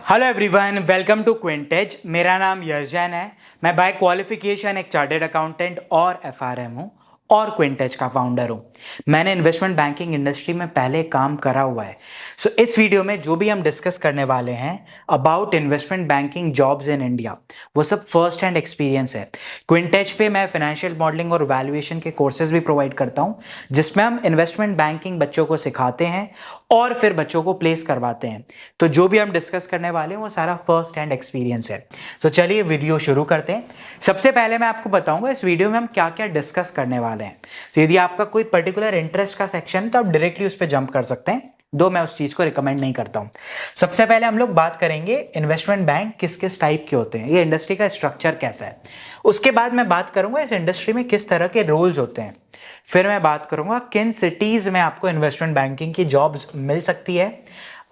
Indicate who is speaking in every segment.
Speaker 1: Hello everyone, welcome to Quintedge. मेरा नाम यश जैन है। मैं बाय क्वालिफिकेशन एक चार्टर्ड अकाउंटेंट और एफआरएम हूँ और क्विंटेज का फाउंडर हूँ। मैंने इन्वेस्टमेंट बैंकिंग इंडस्ट्री में पहले काम करा हुआ है। सो इस वीडियो में जो भी हम डिस्कस करने वाले हैं about investment banking jobs in India, वो सब फर्स्ट हैंड एक्सपीरियंस है। क्विंटेज पे मैं फाइनेंशियल मॉडलिंग और वैल्यूएशन के कोर्सेज भी प्रोवाइड करता हूँ, जिसमें हम इन्वेस्टमेंट बैंकिंग बच्चों को सिखाते हैं और फिर बच्चों को प्लेस करवाते हैं। तो जो भी हम डिस्कस करने वाले हैं वो सारा फर्स्ट हैंड एक्सपीरियंस है। तो चलिए वीडियो शुरू करते हैं। सबसे पहले मैं आपको बताऊंगा इस वीडियो में हम क्या क्या डिस्कस करने वाले हैं। तो यदि आपका कोई पर्टिकुलर इंटरेस्ट का सेक्शन है तो आप डायरेक्टली उस पर जंप कर सकते हैं, दो मैं उस चीज को रिकमेंड नहीं करता हूं। सबसे पहले हम लोग बात करेंगे इन्वेस्टमेंट बैंक किस किस टाइप के होते हैं, ये इंडस्ट्री का स्ट्रक्चर कैसा है। उसके बाद मैं बात करूंगा इस इंडस्ट्री में किस तरह के रोल्स होते हैं। फिर मैं बात करूंगा किन सिटीज में आपको इन्वेस्टमेंट बैंकिंग की जॉब्स मिल सकती है,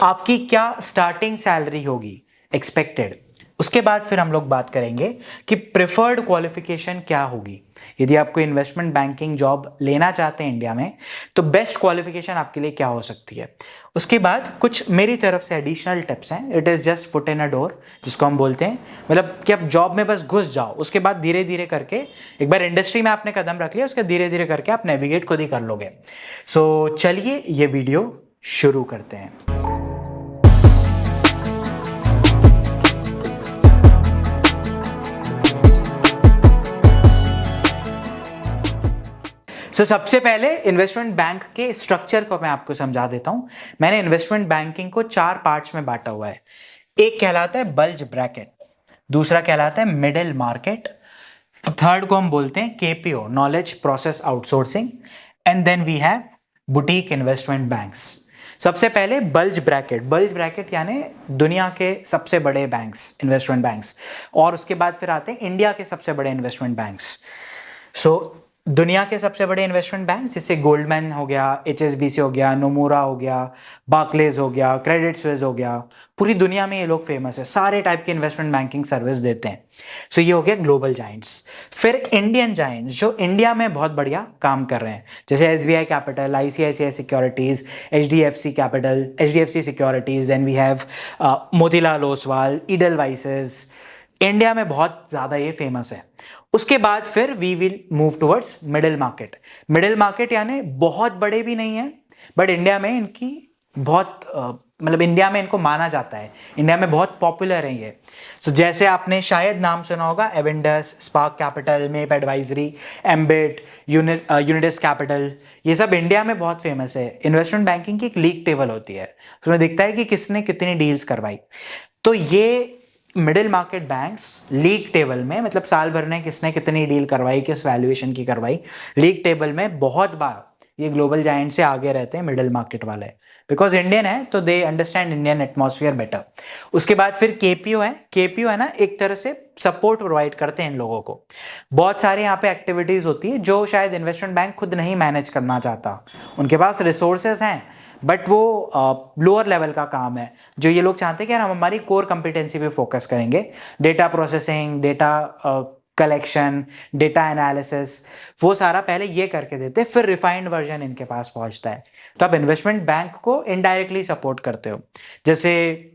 Speaker 1: आपकी क्या स्टार्टिंग सैलरी होगी एक्सपेक्टेड। उसके बाद फिर हम लोग बात करेंगे कि प्रेफर्ड क्वालिफिकेशन क्या होगी। यदि आपको इन्वेस्टमेंट बैंकिंग जॉब लेना चाहते हैं इंडिया में तो बेस्ट क्वालिफिकेशन आपके लिए क्या हो सकती है। उसके बाद कुछ मेरी तरफ से एडिशनल टिप्स हैं, it is just foot in a door जिसको हम बोलते हैं, मतलब कि आप जॉब में बस घुस जाओ, उसके बाद धीरे धीरे करके एक बार इंडस्ट्री में आपने कदम रख लिया उसके धीरे धीरे करके आप नेविगेट खुद ही कर लोगे। सो चलिए ये वीडियो शुरू करते हैं। सबसे पहले इन्वेस्टमेंट बैंक के स्ट्रक्चर को मैं आपको समझा देता हूं। मैंने इन्वेस्टमेंट बैंकिंग को 4 पार्ट्स में बांटा हुआ है। एक कहलाता है बल्ज ब्रैकेट, दूसरा कहलाता है मिडिल मार्केट, थर्ड को हम बोलते हैं KPO, knowledge process outsourcing, and then we have boutique investment banks. सबसे पहले बल्ज ब्रैकेट यानी दुनिया के सबसे बड़े बैंक्स, इन्वेस्टमेंट बैंक्स, और उसके बाद फिर आते हैं इंडिया के सबसे बड़े इन्वेस्टमेंट बैंक्स। दुनिया के सबसे बड़े इन्वेस्टमेंट बैंक जैसे गोल्डमैन हो गया, एचएसबीसी हो गया, नोमुरा हो गया, बार्कलेज हो गया, क्रेडिट स्विस हो गया, पूरी दुनिया में ये लोग फेमस है, सारे टाइप के इन्वेस्टमेंट बैंकिंग सर्विस देते हैं। सो ये हो गया ग्लोबल जाइंट्स। फिर इंडियन जाइंट्स जो इंडिया में बहुत बढ़िया काम कर रहे हैं, जैसे SBI capital, ICICI securities, HDFC capital, HDFC securities, then we have Motilal Oswal, Edelweiss. India में बहुत ज्यादा ये फेमस है। उसके बाद फिर we will move towards middle market यानी बहुत बड़े भी नहीं है बट इंडिया में इनकी बहुत मतलब इंडिया में इनको माना जाता है, इंडिया में बहुत पॉपुलर है ये। जैसे आपने शायद नाम सुना होगा Avendus, Spark Capital, Mape Advisory, Ambit, Unitus Capital, ये सब इंडिया में बहुत फेमस है। इन्वेस्टमेंट बैंकिंग की एक लीग टेबल होती है, उसमें दिखता है कि किसने कितनी डील्स करवाई। तो ये middle market banks league table में, मतलब साल भर में किसने कितनी डील करवाई, किस वैल्यूएशन की करवाई, लीग टेबल में बहुत बार ये ग्लोबल जायंट से आगे रहते हैं मिडिल मार्केट वाले, बिकॉज इंडियन है तो they understand Indian atmosphere better. उसके बाद फिर केपीओ है ना, एक तरह से सपोर्ट प्रोवाइड करते हैं इन लोगों को। बहुत सारे यहाँ पे एक्टिविटीज होती है जो शायद इन्वेस्टमेंट बैंक खुद नहीं मैनेज करना चाहता, उनके पास रिसोर्सेज हैं बट वो लोअर लेवल का काम है जो ये लोग चाहते हैं कि हम हमारी कोर कंपिटेंसी पे फोकस करेंगे, data processing, data collection, data analysis, वो सारा पहले ये करके देते हैं, फिर रिफाइंड वर्जन इनके पास पहुंचता है। तो आप इन्वेस्टमेंट बैंक को इनडायरेक्टली सपोर्ट करते हो। जैसे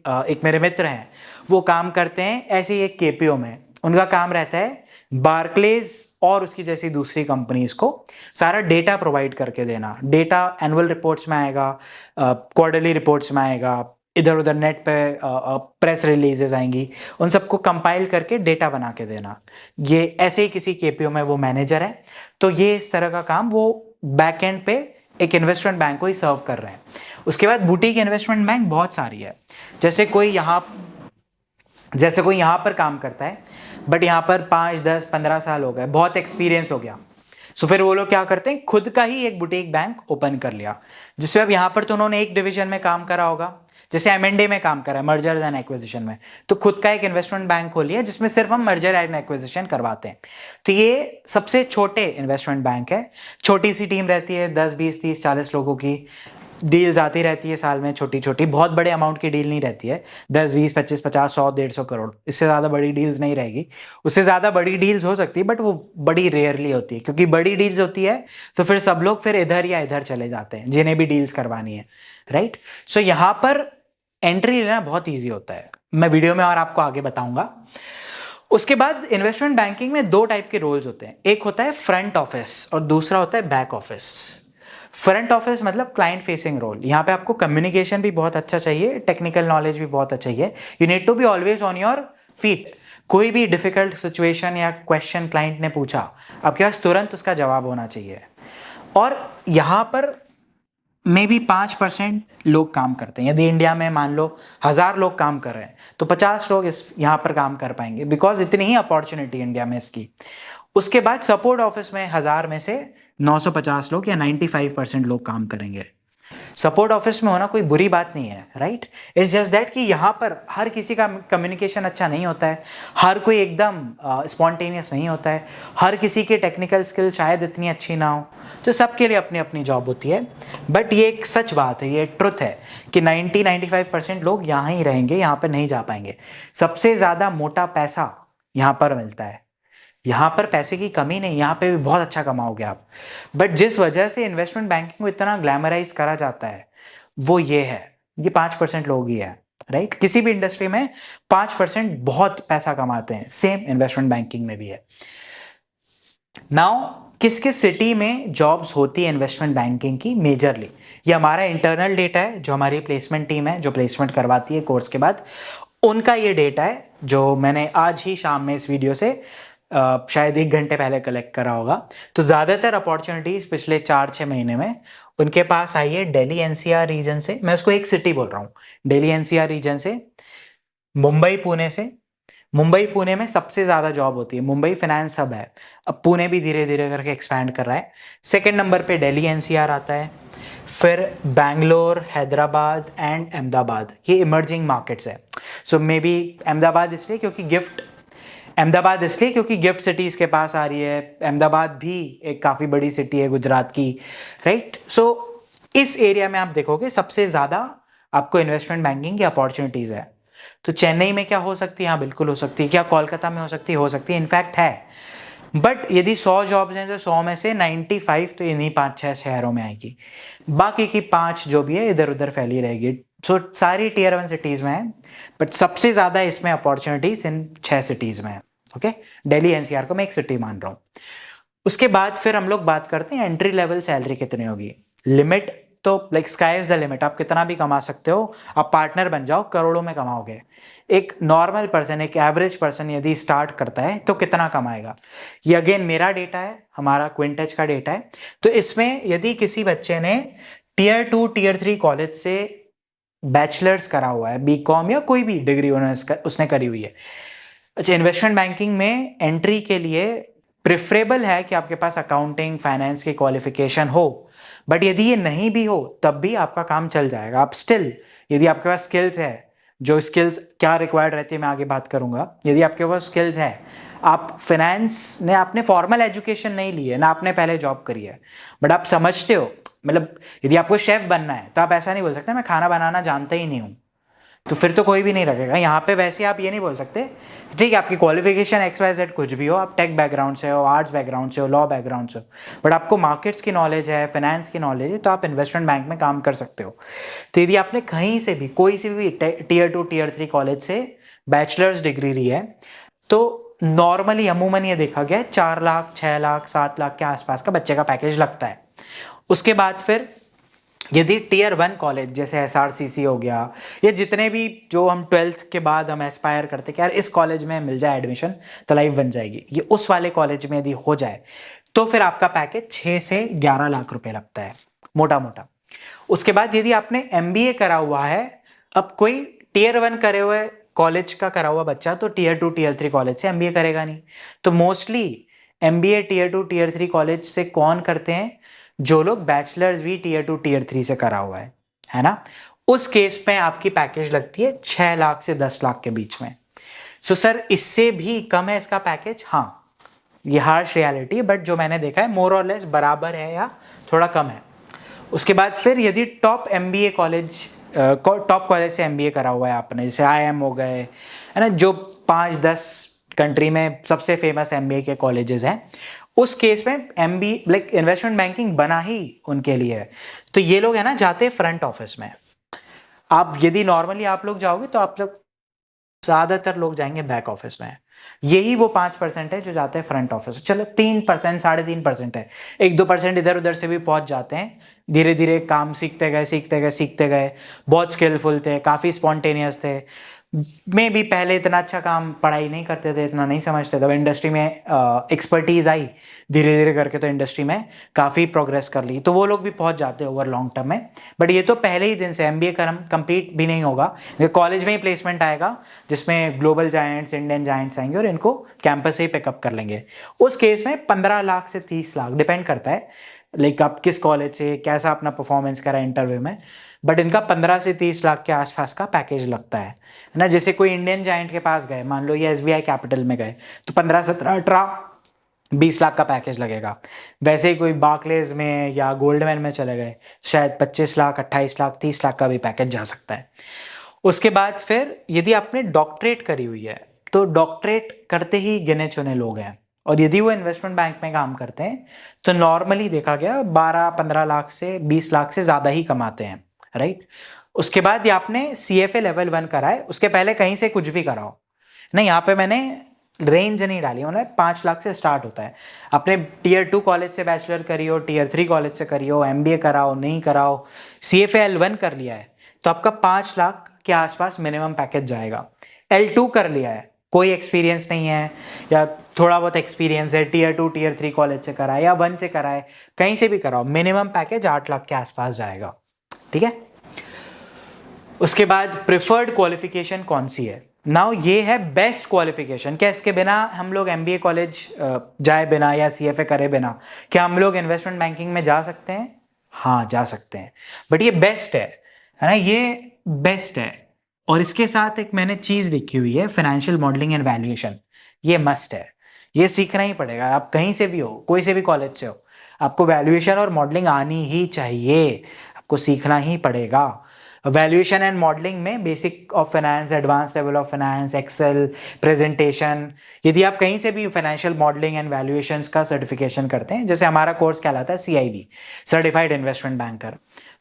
Speaker 1: एक मेरे मित्र हैं, वो काम करते हैं ऐसे ही एक केपीओ में, उनका काम रहता है बार्कलेज और उसकी जैसी दूसरी कंपनीज को सारा डेटा प्रोवाइड करके देना। डेटा एनुअल रिपोर्ट्स में आएगा, क्वार्टरली रिपोर्ट्स में आएगा, इधर उधर नेट पे प्रेस रिलीजेस आएंगी, उन सबको कंपाइल करके डेटा बना के देना। ये ऐसे ही किसी केपीओ में वो मैनेजर है, तो ये इस तरह का काम वो बैक एंड पे एक इन्वेस्टमेंट बैंक को ही सर्व कर रहे हैं। उसके बाद बुटीक इन्वेस्टमेंट बैंक बहुत सारी है, जैसे कोई यहाँ पर काम करता है बट यहाँ पर 5, 10, 15 साल हो गए, बहुत एक्सपीरियंस हो गया। सो फिर वो लोग क्या करते हैं, खुद का ही एक बुटीक बैंक ओपन कर लिया, जिसमें अब यहाँ पर तो उन्होंने एक डिवीजन में काम करा होगा, जैसे एमएनडी में काम करा है, मर्जर्स एंड एक्विजिशन में, तो खुद का एक इन्वेस्टमेंट बैंक खोली है जिसमें सिर्फ हम मर्जर एंड एक्विजिशन करवाते हैं। तो ये सबसे छोटे इन्वेस्टमेंट बैंक है, छोटी सी टीम रहती है, 10, 20, 30, 40 लोगों की, डील्स आती रहती है साल में, छोटी छोटी, बहुत बड़े अमाउंट की डील नहीं रहती है, 10, 20, 25, 50, 100, 150 करोड़, इससे ज़्यादा बड़ी डील्स नहीं रहेगी। उससे ज़्यादा बड़ी डील्स हो सकती है बट वो बड़ी रेयरली होती है, क्योंकि बड़ी डील्स होती है तो फिर सब लोग फिर इधर या इधर चले जाते हैं जिन्हें भी डील्स करवानी है, राइट। सो यहाँ पर एंट्री लेना बहुत ईजी होता है, मैं वीडियो में और आपको आगे बताऊंगा। उसके बाद इन्वेस्टमेंट बैंकिंग में दो टाइप के रोल्स होते हैं, एक होता है फ्रंट ऑफिस और दूसरा होता है बैक ऑफिस। फ्रंट ऑफिस मतलब क्लाइंट फेसिंग रोल, यहाँ पे आपको कम्युनिकेशन भी बहुत अच्छा चाहिए, टेक्निकल नॉलेज भी बहुत अच्छा चाहिए, you need to be always on your feet. कोई भी डिफिकल्ट सिचुएशन या क्वेश्चन क्लाइंट ने पूछा, आपके पास तुरंत उसका जवाब होना चाहिए। और यहाँ पर में भी 5% लोग काम करते हैं। यदि इंडिया में मान लो 1000 लोग काम कर रहे हैं तो 50 लोग इस यहाँ पर काम कर पाएंगे, बिकॉज इतनी ही अपॉर्चुनिटी इंडिया में इसकी। उसके बाद सपोर्ट ऑफिस में 1000 में से 950 लोग या 95% लोग काम करेंगे। सपोर्ट ऑफिस में होना कोई बुरी बात नहीं है, राइट। इट्स जस्ट दैट कि यहाँ पर हर किसी का कम्युनिकेशन अच्छा नहीं होता है, हर कोई एकदम स्पॉन्टेनियस नहीं होता है, हर किसी की टेक्निकल स्किल शायद इतनी अच्छी ना हो, तो सबके लिए अपनी अपनी जॉब होती है। बट ये एक सच बात है, ये ट्रुथ है कि 90-95% लोग यहाँ ही रहेंगे, यहाँ पर नहीं जा पाएंगे। सबसे ज़्यादा मोटा पैसा यहाँ पर मिलता है, यहाँ पर पैसे की कमी नहीं, यहाँ पे भी बहुत अच्छा कमाओगे आप। बट जिस वजह से इन्वेस्टमेंट बैंकिंग को इतना ग्लैमराइज करा जाता है वो ये है, ये 5% लोग ही है, राइट। किसी भी इंडस्ट्री में 5% बहुत पैसा कमाते हैं, सेम इन्वेस्टमेंट बैंकिंग में भी है। नाउ किस किस सिटी में जॉब्स होती है इन्वेस्टमेंट बैंकिंग की मेजरली, ये हमारा इंटरनल डेटा है, जो हमारी प्लेसमेंट टीम है जो प्लेसमेंट करवाती है कोर्स के बाद, उनका ये डेटा है जो मैंने आज ही शाम में इस वीडियो से शायद 1 घंटे पहले कलेक्ट करा होगा। तो ज़्यादातर अपॉर्चुनिटीज़ पिछले 4-6 महीने में उनके पास आई है दिल्ली एनसीआर रीजन से, मैं उसको एक सिटी बोल रहा हूँ, दिल्ली एनसीआर रीजन से, मुंबई पुणे से। मुंबई पुणे में सबसे ज़्यादा जॉब होती है, मुंबई फाइनेंस हब है, अब पुणे भी धीरे धीरे करके एक्सपैंड कर रहा है। सेकेंड नंबर पे दिल्ली एनसीआर आता है, फिर बैंगलोर, हैदराबाद एंड अहमदाबाद, ये इमर्जिंग मार्केट्स है। सो मे बी अहमदाबाद इसलिए क्योंकि गिफ्ट सिटी इसके पास आ रही है, अहमदाबाद भी एक काफ़ी बड़ी सिटी है गुजरात की, राइट। सो इस एरिया में आप देखोगे सबसे ज़्यादा आपको इन्वेस्टमेंट बैंकिंग की अपॉर्चुनिटीज़ है। तो चेन्नई में क्या हो सकती है, हाँ बिल्कुल हो सकती है, क्या कोलकाता में हो सकती है, इनफैक्ट है। बट यदि 100 जॉब्स हैं तो 100 में से 95 तो इन्हीं 5-6 शहरों में आएगी, बाकी की 5 जो भी है इधर उधर फैली रहेगी। सो सारी टियर 1 सिटीज़ में है, बट सबसे ज़्यादा इसमें अपॉर्चुनिटीज़ इन 6 सिटीज़ में है, ओके। दिल्ली एनसीआर को मैं एक सिटी मान रहा हूँ। उसके बाद फिर हम लोग बात करते हैं एंट्री लेवल सैलरी कितनी होगी। लिमिट तो like sky is the limit, आप कितना भी कमा सकते हो, आप पार्टनर बन जाओ करोड़ों में कमाओगे। एक नॉर्मल पर्सन, एक एवरेज पर्सन यदि स्टार्ट करता है तो कितना कमाएगा, ये अगेन मेरा डेटा है, हमारा क्विंटेज का डेटा है। तो इसमें यदि किसी बच्चे ने टियर 2 टियर 3 कॉलेज से बैचलर्स करा हुआ है, बीकॉम या कोई भी डिग्री उसने करी हुई है, अच्छा, इन्वेस्टमेंट बैंकिंग में एंट्री के लिए प्रेफरेबल है कि आपके पास अकाउंटिंग फाइनेंस की क्वालिफिकेशन हो। बट यदि ये नहीं भी हो तब भी आपका काम चल जाएगा, आप स्टिल, यदि आपके पास स्किल्स है, जो स्किल्स क्या रिक्वायर्ड रहती है मैं आगे बात करूंगा, यदि आपके पास स्किल्स है, आप फाइनेंस ने आपने फॉर्मल एजुकेशन नहीं ली है ना, आपने पहले जॉब करी है, बट आप समझते हो, मतलब यदि आपको शेफ बनना है तो आप ऐसा नहीं बोल सकते मैं खाना बनाना जानता ही नहीं हूँ, तो फिर तो कोई भी नहीं रखेगा यहाँ पे। वैसे आप ये नहीं बोल सकते, ठीक है आपकी क्वालिफिकेशन XYZ कुछ भी हो, आप टेक बैकग्राउंड से हो, आर्ट्स बैकग्राउंड से हो, लॉ बैकग्राउंड से हो, बट आपको मार्केट्स की नॉलेज है, फाइनेंस की नॉलेज है, तो आप इन्वेस्टमेंट बैंक में काम कर सकते हो। तो यदि आपने कहीं से भी कोई सी भी टियर 2 टियर 3 कॉलेज से बैचलर्स डिग्री ली है तो नॉर्मली अमूमन ये देखा गया है 4 लाख 6 लाख 7 लाख के आसपास का बच्चे का पैकेज लगता है। उसके बाद फिर यदि टियर 1 कॉलेज जैसे SRCC हो गया, या जितने भी जो हम 12th के बाद हम एस्पायर करते कि यार इस कॉलेज में मिल जाए एडमिशन तो लाइफ बन जाएगी, ये उस वाले कॉलेज में यदि हो जाए तो फिर आपका पैकेज 6 से 11 लाख रुपए लगता है मोटा मोटा। उसके बाद यदि आपने MBA करा हुआ है, अब कोई टियर 1 करे हुए कॉलेज का करा हुआ बच्चा तो टियर 2 टियर 3 कॉलेज से MBA करेगा नहीं, तो मोस्टली MBA टियर 2 टियर 3 कॉलेज से कौन करते हैं, जो लोग बैचलर्स भी टियर 2 टियर 3 से करा हुआ है ना। उस केस में आपकी पैकेज लगती है 6 लाख से 10 लाख के बीच में। सो सर इससे भी कम है इसका पैकेज, हाँ ये हार्श रियलिटी है, बट जो मैंने देखा है मोर और लेस बराबर है या थोड़ा कम है। उसके बाद फिर यदि टॉप कॉलेज से MBA करा हुआ है आपने, जैसे IIM हो गए है ना, जो 5-10 कंट्री में सबसे फेमस MBA के कॉलेजेस हैं, उस केस में MBA लाइक इन्वेस्टमेंट बैंकिंग बना ही उनके लिए है। तो ये लोग है ना जाते फ्रंट ऑफिस में। आप यदि नॉर्मली आप लोग जाओगे तो आप लोग ज़्यादातर लोग जाएंगे बैक ऑफिस में, यही वो 5% है जो जाते हैं फ्रंट ऑफिस। चलो 3%, 3.5% है, 1-2% इधर उधर से भी पहुंच जाते हैं। धीरे धीरे काम सीखते गए सीखते गए सीखते गए, बहुत स्किलफुल थे, काफ़ी स्पॉन्टेनियस थे। में भी पहले इतना अच्छा काम पढ़ाई नहीं करते थे, इतना नहीं समझते थे, इंडस्ट्री में एक्सपर्टीज आई धीरे धीरे करके, तो इंडस्ट्री में काफ़ी प्रोग्रेस कर ली, तो वो लोग भी पहुंच जाते हैं ओवर लॉन्ग टर्म में। बट ये तो पहले ही दिन से एमबीए कंप्लीट भी नहीं होगा, कॉलेज में ही प्लेसमेंट आएगा जिसमें ग्लोबल जायंट्स, इंडियन जायंट्स आएंगे और इनको कैंपस से ही पिकअप कर लेंगे। उस केस में 15 लाख से 30 लाख डिपेंड करता है, लाइक आप किस कॉलेज से कैसा अपना परफॉर्मेंस करा इंटरव्यू में, बट इनका 15 से 30 लाख के आसपास का पैकेज लगता है ना। जैसे कोई इंडियन जायंट के पास गए, मान लो ये एसबीआई कैपिटल में गए, तो 15, 17, 18, 20 लाख का पैकेज लगेगा। वैसे ही कोई बार्कलेज में या गोल्डमैन में चले गए, शायद 25 लाख, 28 लाख, 30 लाख का भी पैकेज जा सकता है। उसके बाद फिर यदि आपने डॉक्टरेट करी हुई है, तो डॉक्टरेट करते ही गिने चुने लोग हैं, और यदि वो इन्वेस्टमेंट बैंक में काम करते हैं तो नॉर्मली देखा गया 12-15 लाख से 20 लाख से ज़्यादा ही कमाते हैं, राइट। उसके बाद ये आपने CFA लेवल 1 करा है, उसके पहले कहीं से कुछ भी कराओ नहीं, यहाँ पे मैंने रेंज नहीं डाली, उन्हें 5 लाख से स्टार्ट होता है। अपने Tier 2 कॉलेज से बैचलर करियो, Tier 3 कॉलेज से करियो, MBA कराओ नहीं कराओ, CFA L1 कर लिया है तो आपका 5 लाख के आसपास मिनिमम पैकेज जाएगा। L2 कर लिया है, कोई एक्सपीरियंस नहीं है या थोड़ा बहुत एक्सपीरियंस है, Tier 2 Tier 3 कॉलेज से करा है या 1 से करा है, कहीं से भी कराओ, मिनिमम पैकेज 8 लाख के आसपास जाएगा, ठीक है। उसके बाद प्रिफर्ड क्वालिफिकेशन कौन सी है? नाउ ये है बेस्ट क्वालिफिकेशन, क्या इसके बिना हम लोग MBA कॉलेज जाए बिना या CFA करे बिना क्या हम लोग इन्वेस्टमेंट बैंकिंग में जा सकते हैं? हाँ जा सकते हैं, बट ये बेस्ट है ना, ये बेस्ट है। और इसके साथ एक मैंने चीज लिखी हुई है, फाइनेंशियल मॉडलिंग एंड वैल्यूएशन, ये मस्ट है, ये सीखना ही पड़ेगा। आप कहीं से भी हो, कोई से भी कॉलेज से हो, आपको वैल्यूएशन और मॉडलिंग आनी ही चाहिए, आपको सीखना ही पड़ेगा। वैल्यूएशन एंड मॉडलिंग में basic of finance, advance level of finance, excel, presentation, यदि आप कहीं से भी फाइनेंशियल मॉडलिंग एंड वैल्यूएशंस का सर्टिफिकेशन करते हैं, जैसे हमारा कोर्स कहलाता है CIB, सर्टिफाइड इन्वेस्टमेंट बैंकर,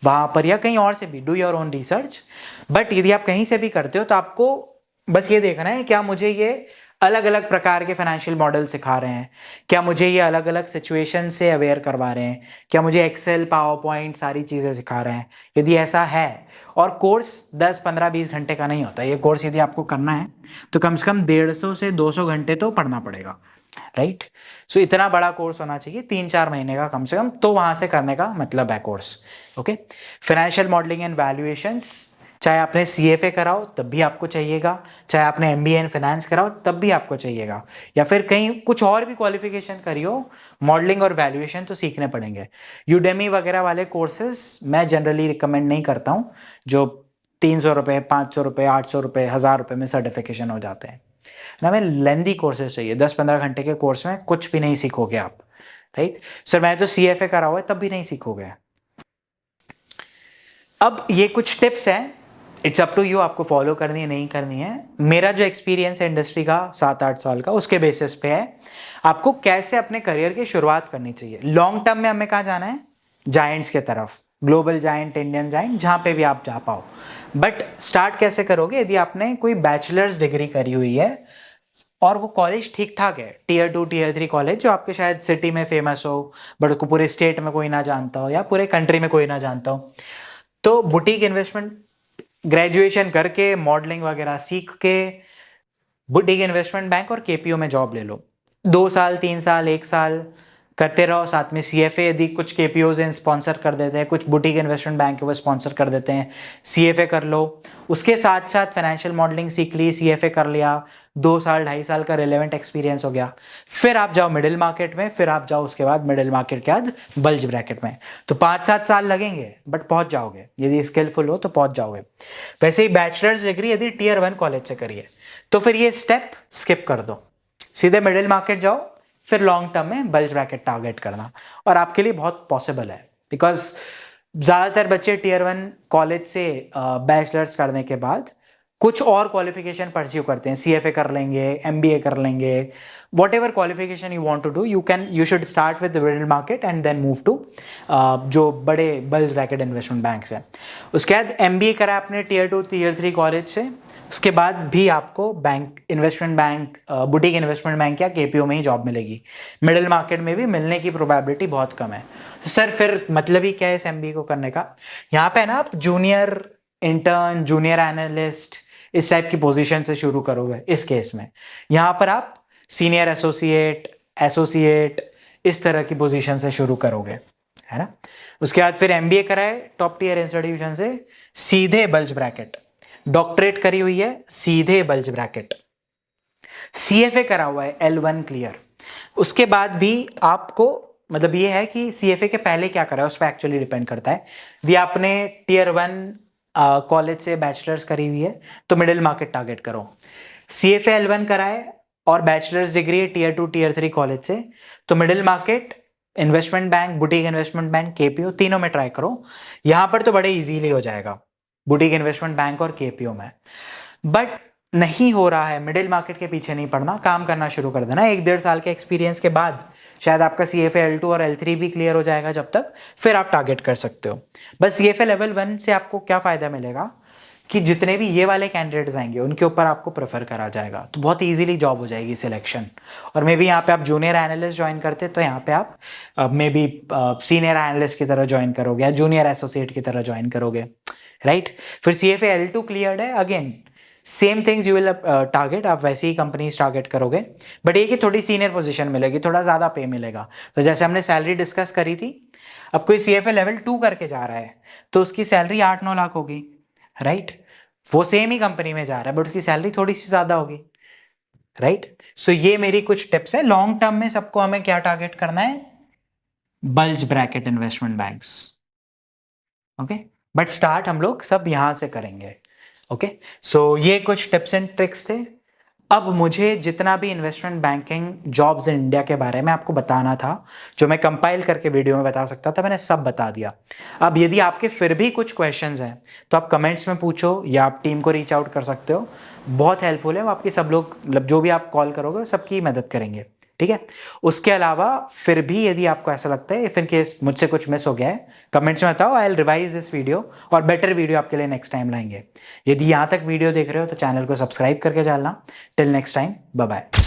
Speaker 1: वहां पर या कहीं और से भी do your own research, but यदि आप कहीं से भी करते हो तो आपको बस ये देखना है क्या मुझे ये अलग अलग प्रकार के फाइनेंशियल मॉडल सिखा रहे हैं, क्या मुझे ये अलग अलग सिचुएशन से अवेयर करवा रहे हैं, क्या मुझे एक्सेल, पावर पॉइंट सारी चीज़ें सिखा रहे हैं। यदि ऐसा है, और कोर्स 10, 15, 20 घंटे का नहीं होता, ये कोर्स यदि आपको करना है तो कम से कम 150 से 200 घंटे तो पढ़ना पड़ेगा, राइट। सो इतना बड़ा कोर्स होना चाहिए, 3-4 महीने का कम से कम, तो वहां से करने का मतलब है course, okay. Financial modelling and valuations, चाहे आपने CFA कराओ तब भी आपको चाहिएगा, चाहे आपने MBA इन फाइनेंस कराओ तब भी आपको चाहिएगा, या फिर कहीं कुछ और भी क्वालिफिकेशन करियो, मॉडलिंग और वैल्यूएशन तो सीखने पड़ेंगे। यूडेमी वगैरह वाले कोर्सेज मैं जनरली रिकमेंड नहीं करता हूँ, जो 300 रुपये, 500 रुपये, 800 रुपये, 1000 रुपये में सर्टिफिकेशन हो जाते हैं ना। हमें लेंदी कोर्सेज चाहिए, 10-15 घंटे के कोर्स में कुछ भी नहीं सीखोगे आप, राइट। सर मैं तो CFA करा हुआ है तब भी नहीं सीखोगे। अब ये कुछ टिप्स हैं, इट्स अप टू यू, आपको फॉलो करनी है नहीं करनी है। मेरा जो एक्सपीरियंस है इंडस्ट्री का 7-8 साल का, उसके बेसिस पे है आपको कैसे अपने करियर की शुरुआत करनी चाहिए। लॉन्ग टर्म में हमें कहाँ जाना है? जायंट्स के तरफ, ग्लोबल जायंट, इंडियन जायंट, जहाँ पे भी आप जा पाओ। बट स्टार्ट कैसे करोगे? यदि आपने कोई बैचलर्स डिग्री करी हुई है और वो कॉलेज ठीक ठाक है, Tier 2 Tier 3 कॉलेज जो आपके शायद सिटी में फेमस हो, बट को पूरे स्टेट में कोई ना जानता हो या पूरे कंट्री में कोई ना जानता हो, तो बुटीक इन्वेस्टमेंट ग्रेजुएशन करके, मॉडलिंग वगैरह सीख के बुटीक इन्वेस्टमेंट बैंक और KPO में जॉब ले लो, 2 साल, 3 साल, 1 साल करते रहो। साथ में CFA यदि कुछ KPOs स्पॉन्सर कर देते हैं, कुछ बुटीक इन्वेस्टमेंट बैंक वो स्पॉन्सर कर देते हैं, CFA कर लो। उसके साथ साथ फाइनेंशियल मॉडलिंग सीख ली, CFA कर लिया, 2 साल, 2.5 साल का रिलेवेंट एक्सपीरियंस हो गया, फिर आप जाओ मिडिल मार्केट में, फिर आप जाओ उसके बाद मिडिल मार्केट के बाद बल्ज ब्रैकेट में, तो 5-7 साल लगेंगे बट पहुंच जाओगे, यदि स्किलफुल हो तो पहुंच जाओगे। वैसे ही बैचलर्स डिग्री यदि Tier 1 कॉलेज से करिए तो फिर ये स्टेप स्किप कर दो, सीधे मिडिल मार्केट जाओ, फिर लॉन्ग टर्म में बल्ज ब्रैकेट टारगेट करना, और आपके लिए बहुत पॉसिबल है। बिकॉज ज़्यादातर बच्चे Tier 1 कॉलेज से बैचलर्स करने के बाद कुछ और क्वालिफिकेशन परस्यू करते हैं, CFA कर लेंगे, MBA कर लेंगे, whatever qualification you want to do, you should start with middle market and then move to जो बड़े बल्ज ब्रैकेट इन्वेस्टमेंट बैंक्स हैं। उसके बाद MBA करा आपने Tier 2 Tier 3 कॉलेज से, उसके बाद भी आपको bank, investment bank, boutique investment bank या KPO में ही जॉब मिलेगी। मिडिल मार्केट में भी मिलने की प्रोबेबिलिटी बहुत कम है। तो सर फिर मतलब ही क्या है इस MBA को करने का? यहाँ पे ना आप जूनियर इंटर्न, जूनियर एनालिस्ट, इस टाइप की पोजीशन से शुरू करोगे इस केस में। यहाँ पर आप सीनियर एसोसिएट, इस तरह की पोजीशन से शुरू करोगे, है ना। उसके बाद फिर MBA कराए टॉप टियर इंस्टीट्यूशन से, सीधे बल्ज ब्रैकेट, डॉक्टरेट करी हुई है, सीधे बल्ज ब्रैकेट, CFA करा हुआ है L1 क्लियर। उसके बाद भी आपको मतलब ये है कि CFA के पहले क्या करा है उस पर एक्चुअली डिपेंड करता है। भी आपने Tier 1 कॉलेज से बैचलर्स करी हुई है तो मिडिल मार्केट टारगेट करो। CFA L1 करा है और बैचलर्स डिग्री है Tier 2 Tier 3 कॉलेज से, तो middle market, investment bank, boutique investment bank, KPO तीनों में ट्राई करो। यहां पर तो बड़े इजीली हो जाएगा बुटीक इन्वेस्टमेंट बैंक और KPO में। बट नहीं हो रहा है, मिडिल मार्केट के पीछे नहीं पड़ना, काम करना शुरू कर देना। 1-1.5 साल के एक्सपीरियंस के बाद शायद आपका CFA L2 और L3 भी क्लियर हो जाएगा, जब तक फिर आप टारगेट कर सकते हो। बस CFA लेवल 1 से आपको क्या फायदा मिलेगा कि जितने भी ये वाले कैंडिडेट्स आएंगे उनके ऊपर आपको प्रेफर करा जाएगा, तो बहुत इजीली जॉब हो जाएगी सिलेक्शन। और मे बी यहाँ पे आप जूनियर एनालिस्ट ज्वाइन करते तो यहाँ पे आप मे बी सीनियर एनालिस्ट की तरह ज्वाइन करोगे या जूनियर एसोसिएट की तरह ज्वाइन करोगे, राइट। फिर CFA L2 क्लियर्ड है, again same things you will target, आप वैसे ही कंपनीज टारगेट करोगे, बट ये कि थोड़ी सीनियर पोजीशन मिलेगी, थोड़ा ज़्यादा पे मिलेगा। तो जैसे हमने सैलरी डिस्कस करी थी, अब कोई CFA लेवल 2 करके जा रहा है तो उसकी सैलरी 8-9 लाख होगी, राइट। वो सेम ही कंपनी में जा रहा है बट उसकी सैलरी थोड़ी सी ज़्यादा होगी, राइट। सो ये मेरी कुछ टिप्स है। लॉन्ग टर्म में सबको हमें क्या टारगेट करना है? Bulge bracket investment banks, okay. But start हम लोग सब यहां से करेंगे, ओके। सो ये कुछ टिप्स एंड ट्रिक्स थे। अब मुझे जितना भी investment banking jobs in India के बारे में आपको बताना था, जो मैं कंपाइल करके वीडियो में बता सकता था, मैंने सब बता दिया। अब यदि आपके फिर भी कुछ क्वेश्चंस हैं तो आप कमेंट्स में पूछो या आप टीम को रीच आउट कर सकते हो, बहुत हेल्पफुल है वो आपकी। सब लोग मतलब जो भी आप कॉल करोगे सबकी मदद करेंगे, ठीक है। उसके अलावा फिर भी यदि आपको ऐसा लगता है इफ इन केस मुझसे कुछ मिस हो गया है, कमेंट्स में बताओ, I will revise this video और बेटर वीडियो आपके लिए नेक्स्ट टाइम लाएंगे। यदि यहाँ तक वीडियो देख रहे हो तो चैनल को सब्सक्राइब करके डालना। Till next time, bye bye.